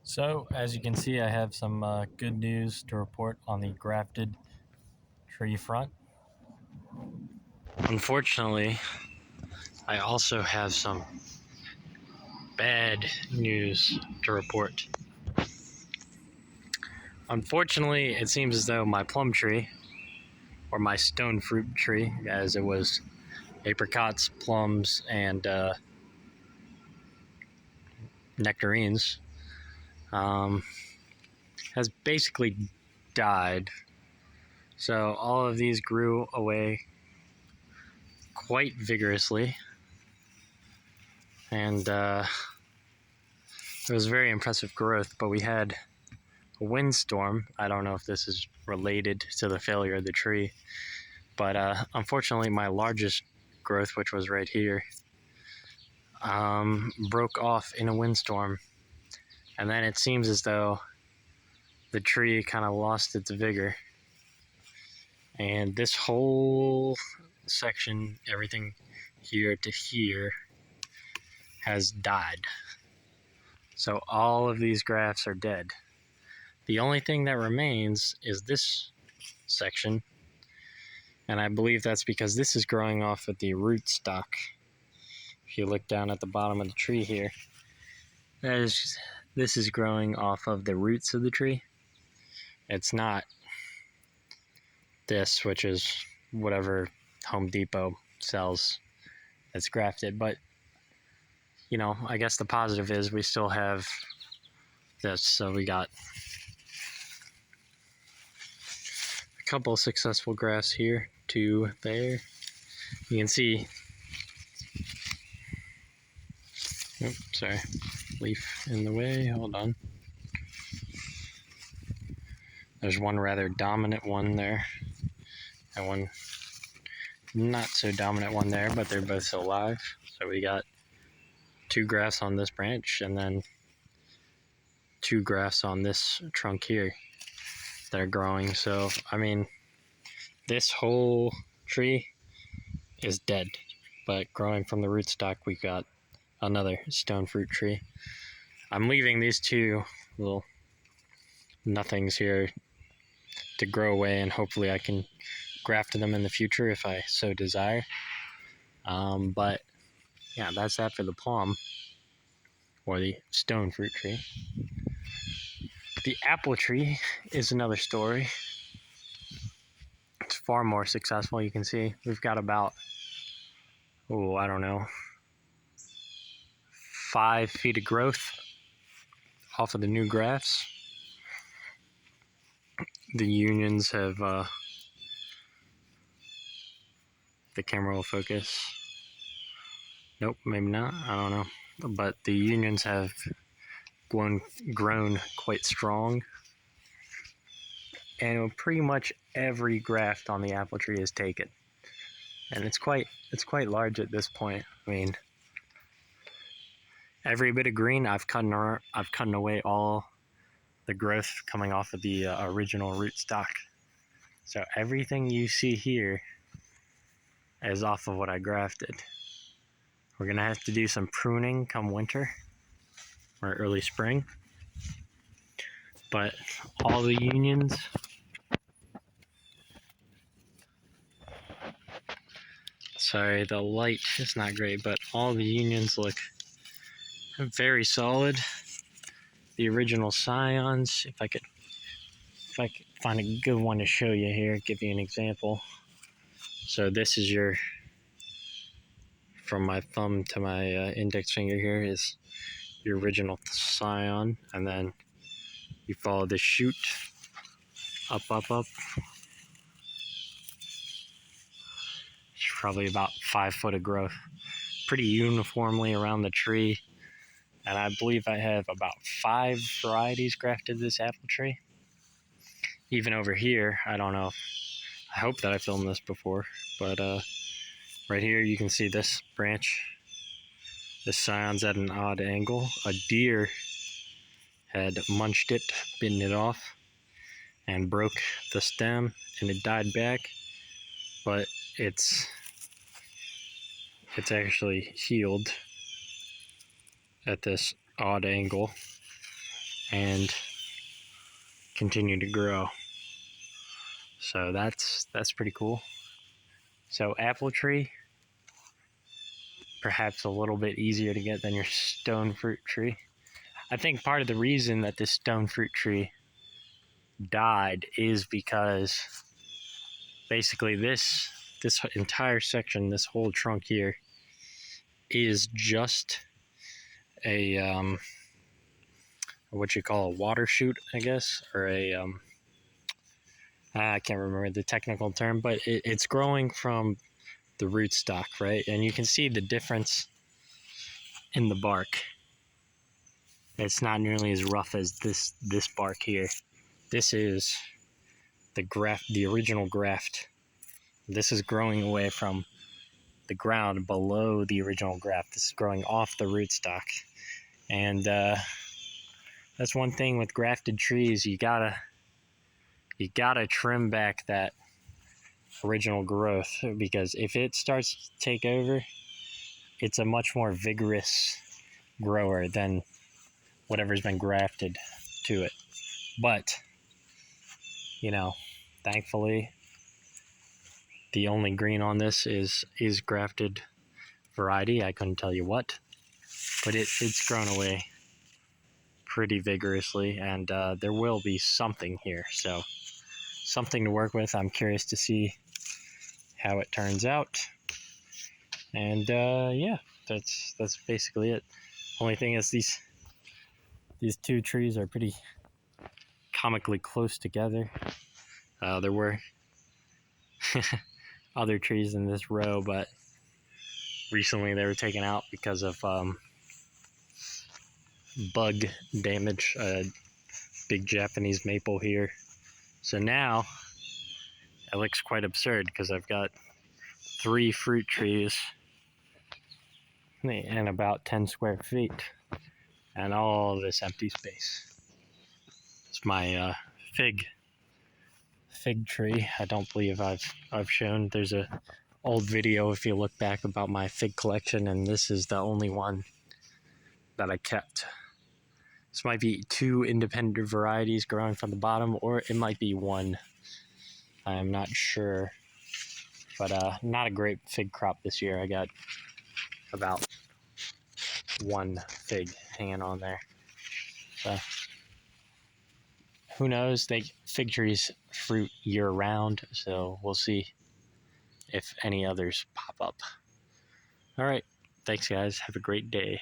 So, as you can see, I have some good news to report on the grafted tree front. Unfortunately, I also have some bad news to report. Unfortunately, it seems as though my plum tree, or my stone fruit tree, as it was apricots, plums, and nectarines, has basically died. So all of these grew away quite vigorously, and it was very impressive growth, but we had a windstorm. I don't know if this is related to the failure of the tree, but unfortunately my largest growth, which was right here, broke off in a windstorm, and then it seems as though the tree kind of lost its vigor, and this whole section, everything here to here, has died. So all of these grafts are dead. The only thing that remains is this section, and I believe that's because this is growing off of the rootstock. If you look down at the bottom of the tree here, this is growing off of the roots of the tree. It's not this, which is whatever Home Depot sells that's grafted. But, you know, I guess the positive is we still have this. So we got a couple successful grafts here, 2 there. You can see, oops, sorry, leaf in the way, hold on. There's one rather dominant one there, and one not so dominant one there, but they're both still alive. So we got 2 grafts on this branch, and then 2 grafts on this trunk here that are growing. So, I mean, this whole tree is dead, but growing from the rootstock, we got another stone fruit tree. I'm leaving these 2 little nothings here to grow away, and hopefully I can graft them in the future if I so desire. But yeah, that's that for the plum, or the stone fruit tree. The apple tree is another story. It's far more successful. You can see we've got about, I don't know, 5 feet of growth off of the new grafts. The unions have, the camera will focus. Nope, maybe not. I don't know. But the unions have grown quite strong. And pretty much every graft on the apple tree is taken. And it's quite large at this point. I mean, every bit of green, I've cut away all the growth coming off of the original rootstock. So everything you see here is off of what I grafted. We're gonna have to do some pruning come winter or early spring, but all the unions, sorry, the light is not great, but all the unions look very solid. The original scions, if I could find a good one to show you here, give you an example. So this is your, from my thumb to my index finger here is your original scion, and then you follow the shoot up. It's probably about 5 foot of growth, pretty uniformly around the tree. And I believe I have about 5 varieties grafted this apple tree. Even over here, I don't know. I hope that I filmed this before, but right here you can see this branch. This scion's at an odd angle. A deer had munched it, bitten it off, and broke the stem, and it died back. But it's actually healed at this odd angle, and continue to grow. So that's pretty cool. So apple tree, perhaps a little bit easier to get than your stone fruit tree. I think part of the reason that this stone fruit tree died is because basically this entire section, this whole trunk here, is just a what you call a water shoot, I guess, or a I can't remember the technical term, but it's growing from the rootstock, right? And you can see the difference in the bark. It's not nearly as rough as this bark here. This is the original graft. This is growing away from the ground below the original graft. This is growing off the rootstock. And that's one thing with grafted trees. You gotta trim back that original growth, because if it starts to take over, it's a much more vigorous grower than whatever's been grafted to it. But, you know, thankfully, the only green on this is grafted variety. I couldn't tell you what, but it's grown away pretty vigorously, and there will be something here. So something to work with. I'm curious to see how it turns out. And yeah, that's basically it. Only thing is these two trees are pretty comically close together. There were other trees in this row, but recently they were taken out because of bug damage. Big Japanese maple here. So now it looks quite absurd because I've got 3 fruit trees and about 10 square feet and all this empty space. It's my fig tree. I don't believe I've shown. There's a old video, if you look back, about my fig collection, and this is the only one that I kept. This might be 2 independent varieties growing from the bottom, or it might be 1. I'm not sure, but not a great fig crop this year. I got about 1 fig hanging on there. So who knows? Fig trees fruit year round, so we'll see if any others pop up. All right, thanks guys. Have a great day.